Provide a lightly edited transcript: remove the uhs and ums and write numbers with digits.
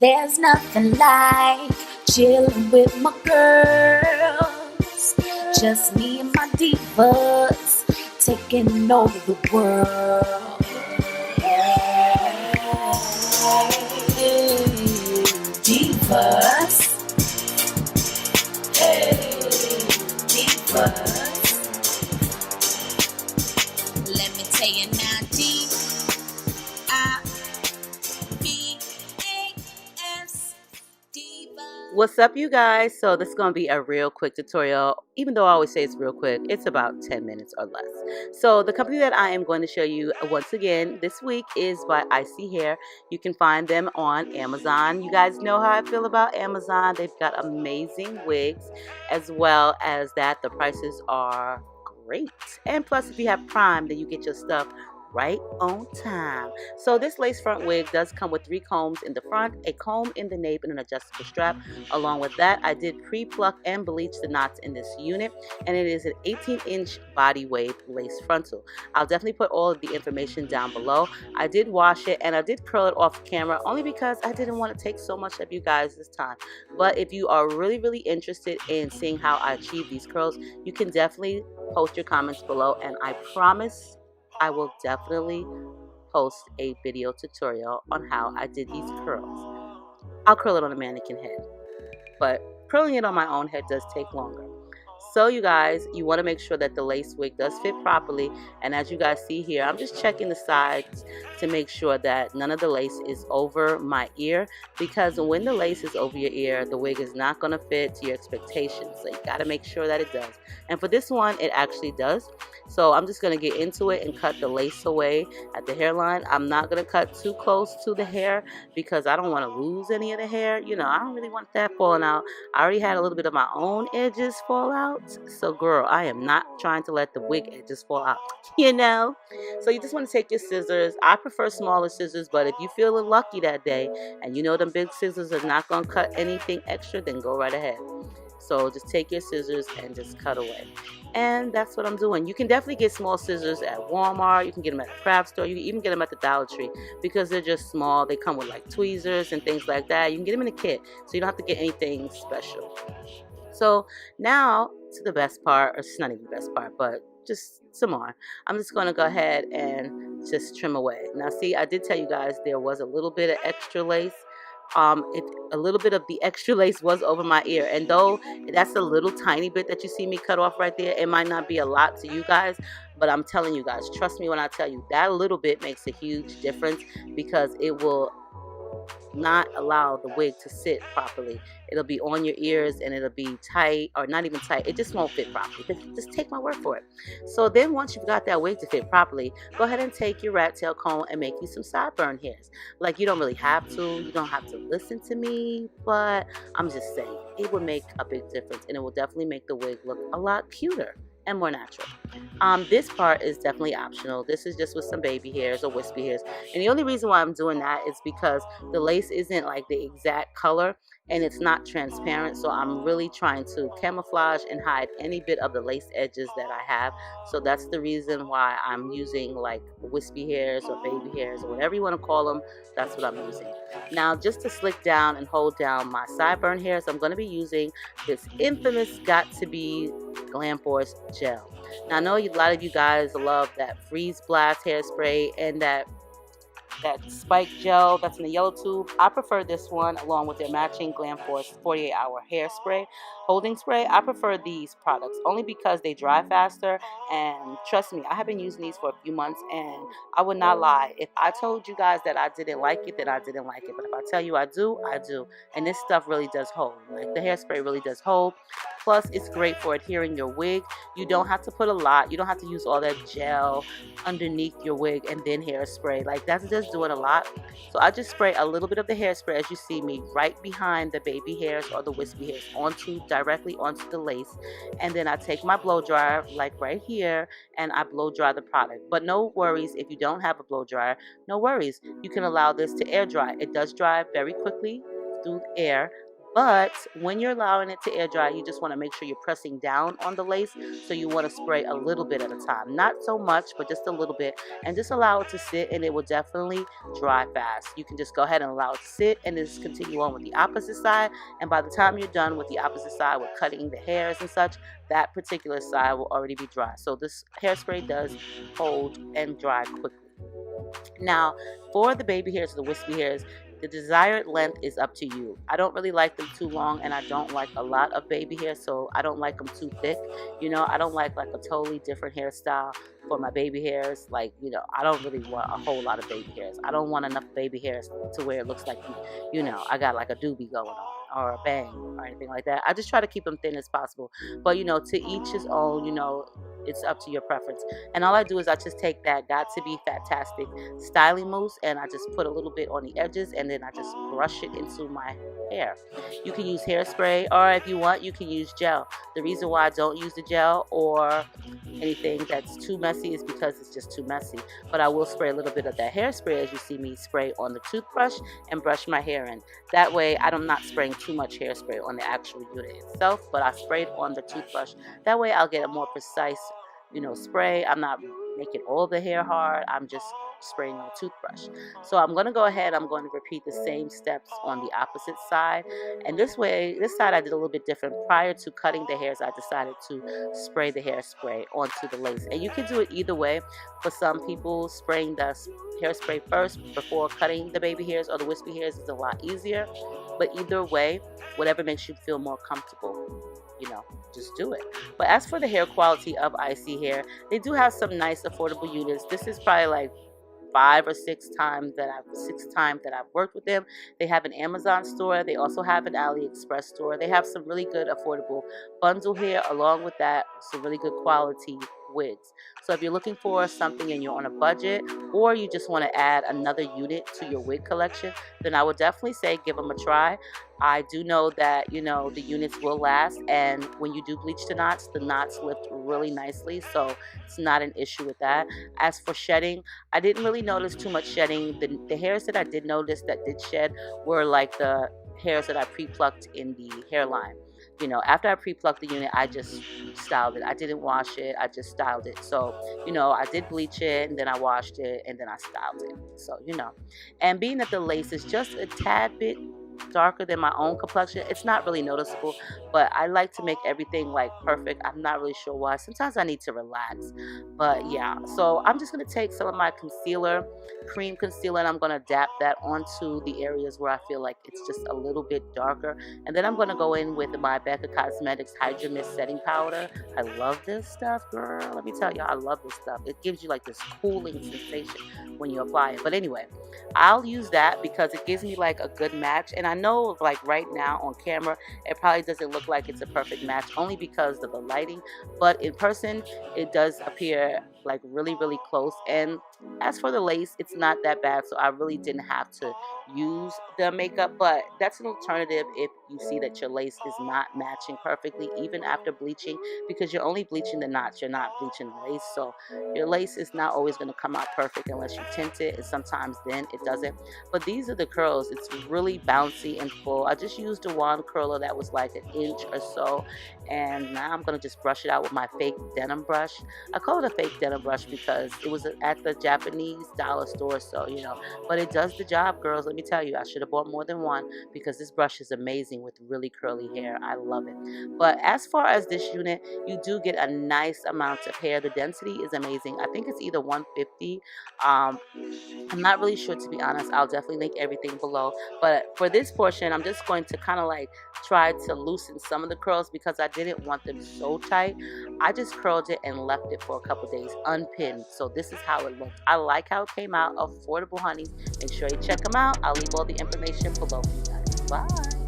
There's nothing like chilling with my girls. Just me and my divas taking over the world. Hey, divas. Hey, divas. Let me tell you now, D-I-V-A-S. What's up, you guys? So this is going to be a real quick tutorial. Even though I always say it's real quick, it's about 10 minutes or less. So the company that I am going to show you once again this week is by Icy Hair. You can find them on Amazon. You guys know how I feel about Amazon. They've got amazing wigs, as well as that the prices are great. And plus, if you have Prime, then you get your stuff right on time. So this lace front wig does come with 3 combs in the front, a comb in the nape, and an adjustable strap. Along with that, I did pre-pluck and bleach the knots in this unit, and it is an 18-inch body wave lace frontal. I'll definitely put all of the information down below. I did wash it and I did curl it off camera only because I didn't want to take so much of you guys this time. But if you are really interested in seeing how I achieve these curls, you can definitely post your comments below, and I promise I will definitely post a video tutorial on how I did these curls. I'll curl it on a mannequin head, but curling it on my own head does take longer. So you guys, you want to make sure that the lace wig does fit properly, and as you guys see here, I'm just checking the sides to make sure that none of the lace is over my ear, because when the lace is over your ear, the wig is not going to fit to your expectations. So you got to make sure that it does. And for this one, it actually does. So I'm just going to get into it and cut the lace away at the hairline. I'm not going to cut too close to the hair because I don't want to lose any of the hair. You know, I don't really want that falling out. I already had a little bit of my own edges fall out. So girl, I am not trying to let the wig edges fall out, you know. So you just want to take your scissors. I prefer smaller scissors, but if you feeling lucky that day and you know them big scissors are not going to cut anything extra, then go right ahead. So just take your scissors and just cut away. And that's what I'm doing. You can definitely get small scissors at Walmart. You can get them at the craft store. You can even get them at the Dollar Tree because they're just small. They come with like tweezers and things like that. You can get them in a kit, so you don't have to get anything special. So now to the best part, or it's not even the best part, but just some more. I'm just going to go ahead and just trim away. Now see, I did tell you guys there was a little bit of extra lace. A little bit of the extra lace was over my ear, and though that's a little tiny bit that you see me cut off right there, it might not be a lot to you guys, but I'm telling you guys, trust me when I tell you, that little bit makes a huge difference because it will not allow the wig to sit properly. It'll be on your ears and it'll be tight, or not even tight. It just won't fit properly. Just take my word for it. So then once you've got that wig to fit properly, go ahead and take your rat tail comb and make you some sideburn hairs. Like, you don't really have to. You don't have to listen to me, but I'm just saying it would make a big difference, and it will definitely make the wig look a lot cuter and more natural. This part is definitely optional. This is just with some baby hairs or wispy hairs, and the only reason why I'm doing that is because the lace isn't like the exact color and it's not transparent, so I'm really trying to camouflage and hide any bit of the lace edges that I have. So that's the reason why I'm using like wispy hairs or baby hairs or whatever you want to call them. That's what I'm using. Now, just to slick down and hold down my sideburn hairs, I'm going to be using this infamous Got2b Glam Force gel. Now, I know a lot of you guys love that Freeze Blast hairspray and that spike gel that's in the yellow tube. I prefer this one along with their matching Glam Force 48-hour hairspray holding spray. I prefer these products only because they dry faster, and trust me, I have been using these for a few months, and I would not lie. If I told you guys that I didn't like it, then I didn't like it. But if I tell you I do, I do. And this stuff really does hold. Like, the hairspray really does hold. Plus, it's great for adhering your wig. You don't have to put a lot. You don't have to use all that gel underneath your wig and then hairspray. Like, that's just doing a lot. So I just spray a little bit of the hairspray, as you see me, right behind the baby hairs or the wispy hairs, directly onto the lace. And then I take my blow dryer, like right here, and I blow dry the product. But no worries if you don't have a blow dryer. No worries. You can allow this to air dry. It does dry very quickly through air, But when you're allowing it to air dry, you just want to make sure you're pressing down on the lace. So you want to spray a little bit at a time, not so much, but just a little bit, and just allow it to sit, and it will definitely dry fast. You can just go ahead and allow it to sit and just continue on with the opposite side. And by the time you're done with the opposite side with cutting the hairs and such, that particular side will already be dry. So this hairspray does hold and dry quickly. Now, for the baby hairs, the wispy hairs, the desired length is up to you. I don't really like them too long, and I don't like a lot of baby hair, so I don't like them too thick. I don't like a totally different hairstyle for my baby hairs. I don't really want a whole lot of baby hairs. I don't want enough baby hairs to where it looks like, I got like a doobie going on or a bang or anything like that. I just try to keep them thin as possible. But, to each his own, it's up to your preference. And all I do is I just take that Got To Be Fantastic styling mousse, and I just put a little bit on the edges, and then I just brush it into my hair. You can use hairspray, or if you want, you can use gel. The reason why I don't use the gel or anything that's too messy is because it's just too messy. But I will spray a little bit of that hairspray, as you see me spray on the toothbrush, and brush my hair in. That way I'm not spraying too much hairspray on the actual unit itself, but I sprayed on the toothbrush. That way I'll get a more precise spray. I'm not making all the hair hard. I'm just spraying on the toothbrush. So I'm going to go ahead. I'm going to repeat the same steps on the opposite side. And this side I did a little bit different. Prior to cutting the hairs, I decided to spray the hairspray onto the lace. And you can do it either way. For some people, spraying the hairspray first before cutting the baby hairs or the wispy hairs is a lot easier. But either way, whatever makes you feel more comfortable, just do it. But as for the hair quality of Icy Hair, they do have some nice affordable units. This is probably like 5 or 6 times that I've worked with them. They have an Amazon store. They also have an AliExpress store. They have some really good affordable bundle hair, along with that some really good quality wigs. So if you're looking for something and you're on a budget, or you just want to add another unit to your wig collection, then I would definitely say give them a try. I do know that the units will last, and when you do bleach the knots lift really nicely, so it's not an issue with that. As for shedding, I didn't really notice too much shedding. The hairs that I did notice that did shed were like the hairs that I pre-plucked in the hairline. After I pre-plucked the unit, I just styled it. I didn't wash it. I just styled it. So, I did bleach it, and then I washed it, and then I styled it. So, and being that the lace is just a tad bit darker than my own complexion, it's not really noticeable, but I like to make everything like perfect. I'm not really sure why. Sometimes I need to relax, but yeah. So I'm just going to take some of my cream concealer, and I'm going to dap that onto the areas where I feel like it's just a little bit darker, and then I'm going to go in with my Becca Cosmetics Hydra Mist setting powder. I love this stuff, girl. Let me tell you, I love this stuff. It gives you like this cooling sensation when you apply it. But anyway, I'll use that because it gives me like a good match. And I know like right now on camera, it probably doesn't look like it's a perfect match only because of the lighting. But in person, it does appear like really, really close. And as for the lace, it's not that bad. So I really didn't have to use the makeup. But that's an alternative if you see that your lace is not matching perfectly, even after bleaching, because you're only bleaching the knots. You're not bleaching the lace. So your lace is not always going to come out perfect unless you tint it. And sometimes then it doesn't. But these are the curls. It's really bouncy and full. I just used a wand curler that was like an inch or so. And now I'm going to just brush it out with my fake denim brush. I call it a fake denim brush because it was at the Japanese dollar store. So, but it does the job, girls. Let me tell you, I should have bought more than one because this brush is amazing with really curly hair. I love it. But as far as this unit, you do get a nice amount of hair. The density is amazing. I think it's either 150. I'm not really sure, to be honest. I'll definitely link everything below. But for this portion, I'm just going to kind of like try to loosen some of the curls because I didn't want them so tight. I just curled it and left it for a couple days unpinned. So this is how it looked. I like how it came out. Affordable Honey. Make sure you check them out. I'll leave all the information below for you guys. Bye.